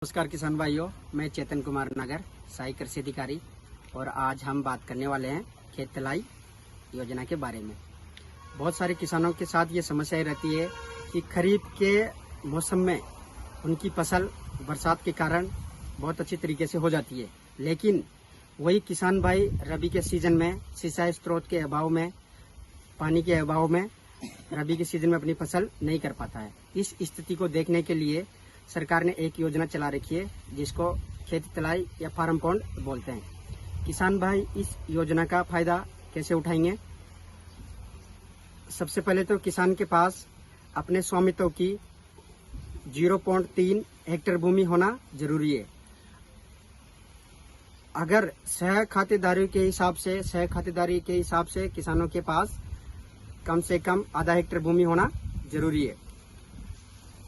नमस्कार किसान भाइयों, मैं चेतन कुमार नगर सहायक कृषि अधिकारी और आज हम बात करने वाले हैं खेत तलाई योजना के बारे में। बहुत सारे किसानों के साथ ये समस्या रहती है कि खरीफ के मौसम में उनकी फसल बरसात के कारण बहुत अच्छी तरीके से हो जाती है, लेकिन वही किसान भाई रबी के सीजन में सिंचाई स्रोत के अभाव में, पानी के अभाव में रबी के सीजन में अपनी फसल नहीं कर पाता है। इस स्थिति को देखने के लिए सरकार ने एक योजना चला रखी है जिसको खेत तलाई या फार्म पॉन्ड बोलते हैं। किसान भाई इस योजना का फायदा कैसे उठाएंगे? सबसे पहले तो किसान के पास अपने स्वामित्व की 0.3 हेक्टेयर भूमि होना जरूरी है। अगर सह खातेदारी के हिसाब से किसानों के पास कम से कम आधा हेक्टेयर भूमि होना जरूरी है।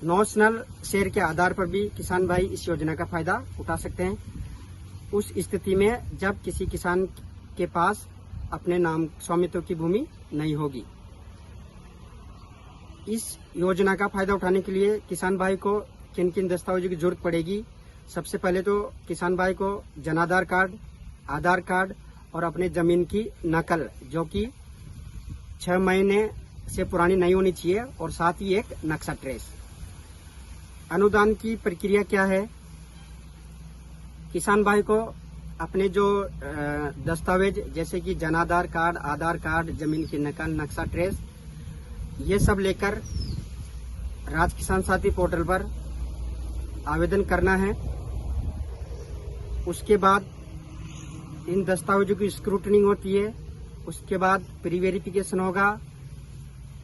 नॉमिनल शेयर के आधार पर भी किसान भाई इस योजना का फायदा उठा सकते हैं। उस स्थिति में जब किसी किसान के पास अपने नाम स्वामित्व की भूमि नहीं होगी। इस योजना का फायदा उठाने के लिए किसान भाई को किन किन दस्तावेजों की जरूरत पड़ेगी? सबसे पहले तो किसान भाई को जनाधार कार्ड, आधार कार्ड और अपने जमीन की नकल जो कि 6 महीने से पुरानी नहीं होनी चाहिए और साथ ही एक नक्शा ट्रेस। अनुदान की प्रक्रिया क्या है? किसान भाई को अपने जो दस्तावेज जैसे कि जनाधार कार्ड, आधार कार्ड, जमीन की नकल, नक्शा ट्रेस, ये सब लेकर राज किसान साथी पोर्टल पर आवेदन करना है। उसके बाद इन दस्तावेजों की स्क्रूटनिंग होती है। उसके बाद प्री वेरिफिकेशन होगा।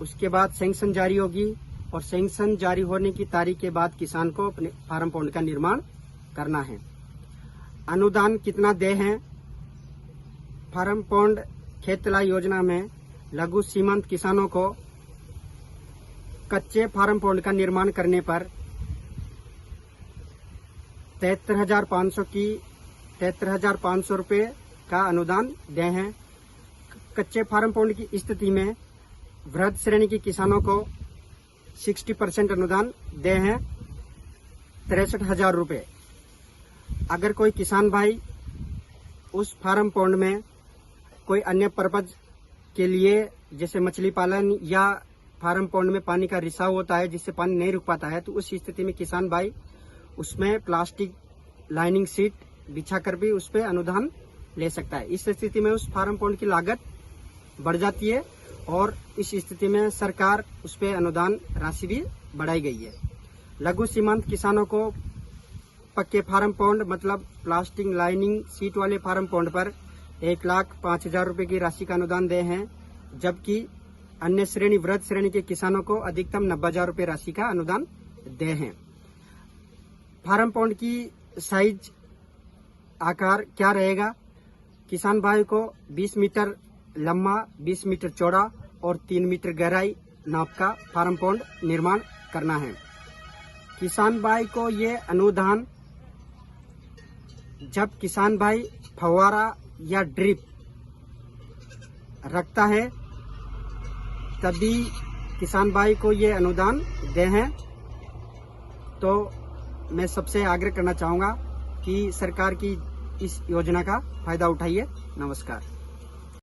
उसके बाद सैंक्शन जारी होगी और सैंक्शन जारी होने की तारीख के बाद किसान को अपने फार्म पॉन्ड का निर्माण करना है। अनुदान कितना दे हैं? फार्म पॉन्ड खेत तलाई योजना में लघु सीमांत किसानों को कच्चे फार्म पॉन्ड का निर्माण करने पर 73,500 रुपये का अनुदान दे हैं। कच्चे फार्म पॉन्ड की स्थिति में वृहद श्रेणी के किसानों को 60% अनुदान दे हैं 63,000 रुपये। अगर कोई किसान भाई उस फार्म पॉन्ड में कोई अन्य पर्पज के लिए जैसे मछली पालन या फार्म पॉन्ड में पानी का रिसाव होता है जिससे पानी नहीं रुक पाता है, तो उस स्थिति में किसान भाई उसमें प्लास्टिक लाइनिंग सीट बिछाकर भी उस पर अनुदान ले सकता है। इस स्थिति में उस फार्म पॉन्ड की लागत बढ़ जाती है और इस स्थिति में सरकार उस पर अनुदान राशि भी बढ़ाई गई है। लघु सीमांत किसानों को पक्के फार्म पॉन्ड मतलब प्लास्टिक लाइनिंग सीट वाले फार्म पॉन्ड पर 1,05,000 रुपये की राशि का अनुदान दे हैं, जबकि अन्य श्रेणी वृहद श्रेणी के किसानों को अधिकतम 90,000 रुपये राशि का अनुदान दे हैं। फार्म पॉन्ड की साइज आकार क्या रहेगा? किसान भाई को 20 मीटर लंबा, 20 मीटर चौड़ा और 3 मीटर गहराई नाप का फार्म पॉन्ड निर्माण करना है। किसान भाई को ये अनुदान जब किसान भाई फव्वारा या ड्रिप रखता है तभी किसान भाई को ये अनुदान दे हैं। तो मैं सबसे आग्रह करना चाहूँगा कि सरकार की इस योजना का फायदा उठाइए। नमस्कार।